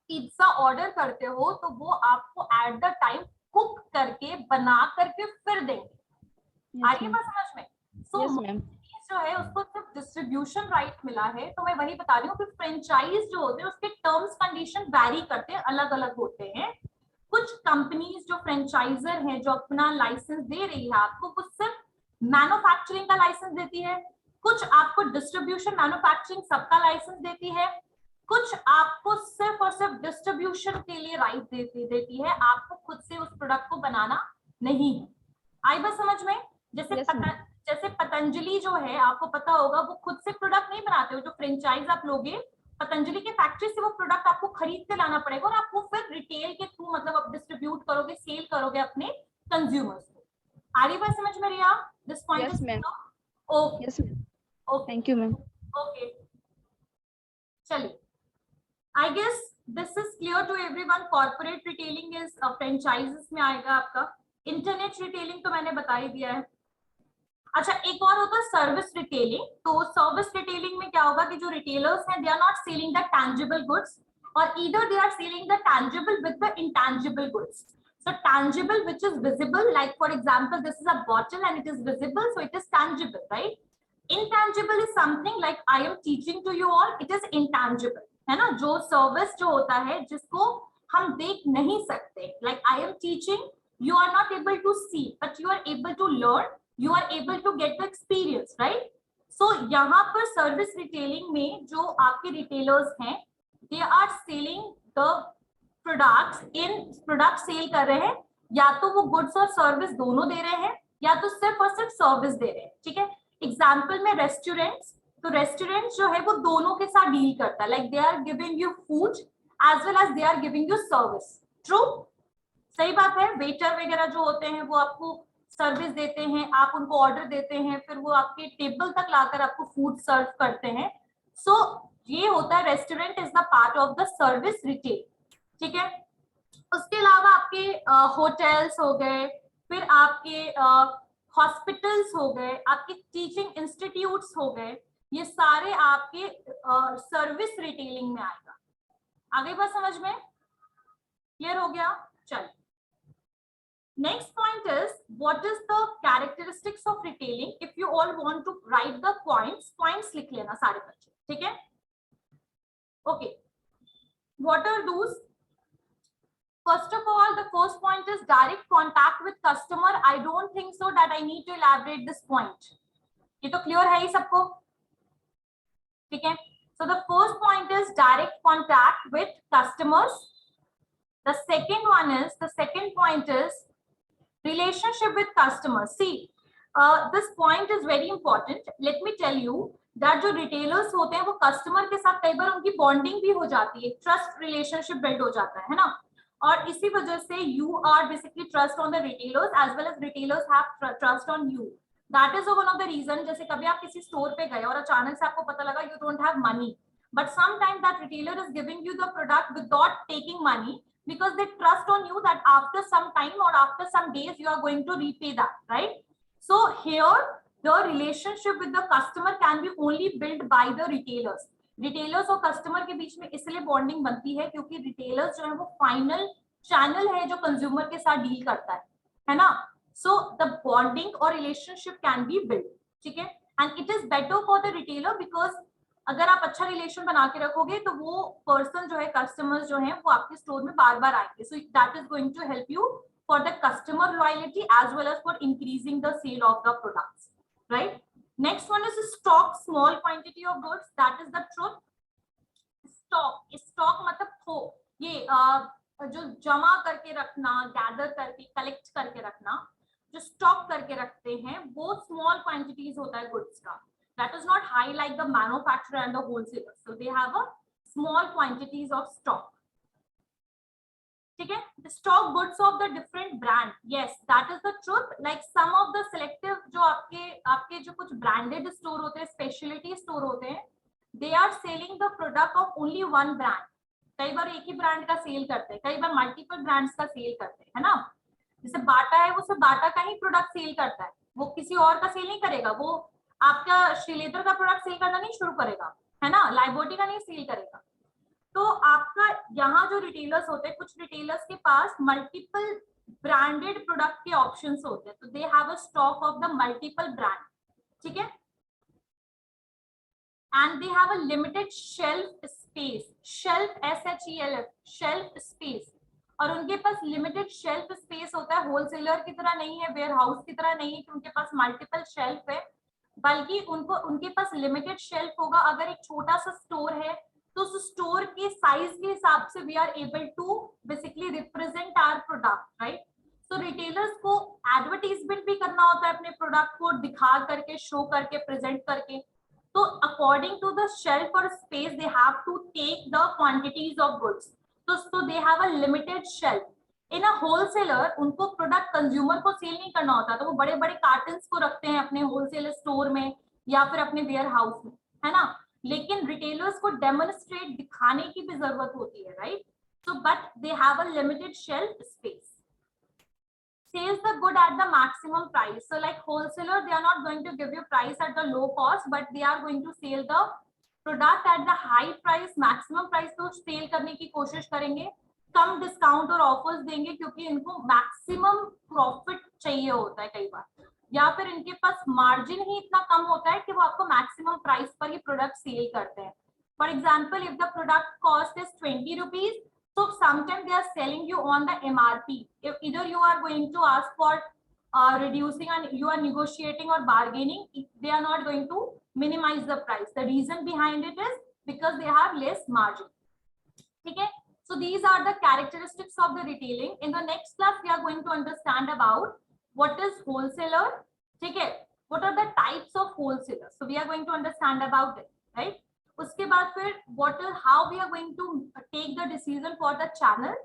पिज्जा ऑर्डर करते हो तो वो आपको एट द टाइम कुक करके, बना करके फिर देंगे। आ रही है बात समझ में? सो जो है उसको सिर्फ डिस्ट्रीब्यूशन राइट मिला है। तो मैं वही बता रही हूँ कि फ्रेंचाइज जो होते हैं उसके टर्म्स कंडीशन वैरी करते हैं, अलग अलग होते हैं। कुछ कंपनीज जो फ्रेंचाइजर हैं, जो अपना लाइसेंस दे रही है आपको, वो सिर्फ मैन्युफैक्चरिंग का लाइसेंस देती है, कुछ आपको डिस्ट्रीब्यूशन, मैन्युफैक्चरिंग सबका लाइसेंस देती है, कुछ आपको सिर्फ और सिर्फ डिस्ट्रीब्यूशन के लिए राइट देती है, आपको खुद से उस प्रोडक्ट को बनाना नहीं है। आई बात समझ में? जैसे पतंजलि जो है, आपको पता होगा, वो खुद से प्रोडक्ट नहीं बनाते हो। जो फ्रेंचाइज आप लोगे पतंजलि के फैक्ट्री से वो प्रोडक्ट आपको खरीद के लाना पड़ेगा और आपको फिर रिटेल के थ्रू मतलब आप डिस्ट्रीब्यूट करोगे, सेल करोगे अपने कंज्यूमर्स को। आ रही बात समझ में Riya? This point yes is ma'am, okay yes ma'am, okay thank you ma'am. Okay, चलिए, I guess this is clear to everyone. Corporate retailing is franchises में आएगा आपका। इंटरनेट रिटेलिंग तो मैंने बता ही दिया है। अच्छा, एक और होता है सर्विस रिटेलिंग। तो सर्विस रिटेलिंग में क्या होगा कि जो रिटेलर्स हैं they are not selling the tangible goods और either they are selling the tangible with the intangible goods. So tangible which is visible, like for example this is a bottle and it is visible, so it is tangible, right? Intangible is something like I am teaching to you all, it is intangible, है ना? जो service जो होता है जिसको हम देख नहीं सकते, like I am teaching, you are not able to see but you are able to learn, you are able to get the experience, right? So यहाँ पर सर्विस रिटेलिंग में जो आपके रिटेलर्स हैं they are selling the products, इन product sell कर रहे हैं, या तो वो गुड्स और सर्विस दोनों दे रहे हैं या तो सिर्फ और सिर्फ सर्विस दे रहे हैं, ठीक है? एग्जांपल में रेस्टोरेंट्स, तो रेस्टोरेंट्स जो है वो दोनों के साथ डील करता है, like they are giving you food as well as they are giving you service. True, सही बात है। वेटर वगैरह जो होते हैं वो आपको सर्विस देते हैं, आप उनको ऑर्डर देते हैं, फिर वो आपके टेबल तक लाकर आपको फूड सर्व करते हैं। सो ये होता है restaurant is the part of the service retail, ठीक है? उसके अलावा आपके होटल्स हो गए, फिर आपके हॉस्पिटल्स हो गए, आपके टीचिंग इंस्टीट्यूट्स हो गए, ये सारे आपके सर्विस रिटेलिंग में आएगा। आगे बात समझ में क्लियर हो गया? चलिए, next point is what is the characteristics of retailing. If you all want to write the points लिख लेना सारे बच्चे, ठीक है? Okay, what are those? First of all, the first point is direct contact with customer. I don't think so that I need to elaborate this point. ये तो clear है ही सबको, ठीक है? So the first point is direct contact with customers. The second point is relationship with customers. See, this point is very important. Let me tell you that जो retailers होते हैं वो customer के साथ कई बार उनकी bonding भी हो जाती है, trust relationship build हो जाता है ना? और इसी वजह से you are basically trust on the retailers as well as retailers have trust on you. That is one of the reason. जैसे कभी आप किसी स्टोर पे गए और अचानक से आपको पता लगा you don't have money, but sometimes that retailer is giving you the product without taking money because they trust on you that after some time or after some days you are going to repay that, right? So here the relationship with the customer can be only built by the retailers. Retailers और customer के बीच में इसलिए bonding बनती है क्योंकि retailers जो है वो फाइनल चैनल है जो कंज्यूमर के साथ डील करता है ना? सो द बॉन्डिंग और रिलेशनशिप कैन बी बिल्ड, ठीक है? And it is better for the retailer because अगर आप अच्छा रिलेशन बना के रखोगे तो वो पर्सन जो है, कस्टमर्स जो है वो आपके स्टोर में बार बार आएंगे। So that is going to help you for the customer loyalty as well as for increasing the sale of the products, right? Next one is stock, small quantity of goods. That is the truth. Stock मतलब थो, ये जो जमा करके रखना, gather करके, collect करके रखना, जो स्टॉक करके रखते हैं वो स्मॉल क्वांटिटीज होता है गुड्स का. That is not high like the manufacturer and the wholesaler. So they have a small quantities of stock. ठीक है, the stock goods of the different brand. Yes, that is the truth. Like some of the selective जो आपके जो कुछ branded store होते हैं, specialty store होते हैं, they are selling the product of only one brand. कई बार एक ही ब्रांड का सेल करते हैं, कई बार मल्टीपल ब्रांड्स का सेल करते हैं, है ना? जैसे बाटा है, वो सिर्फ बाटा का ही प्रोडक्ट सेल करता है, वो किसी और का सेल नहीं करेगा, वो आपका श्रीलेदर का प्रोडक्ट सेल करना नहीं शुरू करेगा, है ना? लाइबोटी का नहीं सेल करेगा. तो आपका यहाँ जो रिटेलर्स होते हैं, कुछ रिटेलर्स के पास मल्टीपल ब्रांडेड प्रोडक्ट के ऑप्शंस होते हैं, तो they have a stock of the multiple brand. ठीक है, and they have a limited shelf space. Shelf, SHELF, shelf space. और उनके पास लिमिटेड शेल्फ स्पेस होता है, होलसेलर की तरह नहीं है, वेयर हाउस की तरह नहीं है कि उनके पास मल्टीपल शेल्फ है, बल्कि उनके पास लिमिटेड शेल्फ होगा. अगर एक छोटा सा स्टोर है तो उस स्टोर के साइज के हिसाब से we are able to basically represent our product, right? तो रिटेलर्स को एडवर्टाइजमेंट भी करना होता है अपने प्रोडक्ट को दिखा करके, शो करके, प्रेजेंट करके. तो according to the shelf or space they have to take the quantities of goods. So they have a limited shelf. In a wholesaler उनको प्रोडक्ट कंज्यूमर को सेल नहीं करना होता, तो वो बड़े बड़े कार्टन्स को रखते हैं अपने होलसेलर स्टोर में या फिर अपने वेयर हाउस में, है ना. लेकिन रिटेलर्स को डेमोन्स्ट्रेट दिखाने की भी जरूरत होती है, right. So but they have a limited shelf space. Sells the good at the maximum price. So like wholesaler, they are not going to give you price at the low cost, but they are going to sell the product at the high price, maximum price. तो cell करने की कोशिश करेंगे, कम discount और offers देंगे क्योंकि इनको maximum profit चाहिए होता है कई बार, या फिर इनके पास मार्जिन ही इतना कम होता है कि वो आपको मैक्सिमम प्राइस पर ही प्रोडक्ट सेल करते हैं. For example, if the product cost is 20 rupees, so sometimes they are selling you on the MRP. If either you are going to ask for reducing and you are negotiating or bargaining, they are not going to minimize the price. The reason behind it is because they have less margin. Okay, so these are the characteristics of the retailing. In the next class we are going to understand about what is wholesaler. Okay, what are the types of wholesalers? So we are going to understand about it, right? उसके बाद फिर what is how we are going to take the decision for the channel,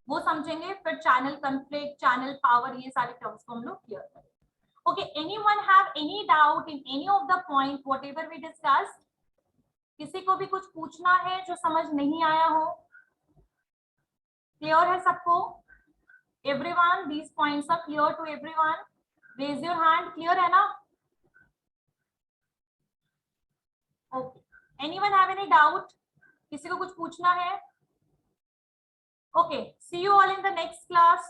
वो समझेंगे. फिर channel conflict, channel power, ये सारे terms को हम लोग clear करेंगे. Okay, anyone have any doubt in any of the point whatever we discussed? किसी को भी कुछ पूछना है जो समझ नहीं आया हो? Clear है सबको? Everyone, these points are clear to everyone? Raise your hand. Clear है ना? Okay. Anyone have any doubt? किसी को कुछ पूछना है? Okay, see you all in the next class.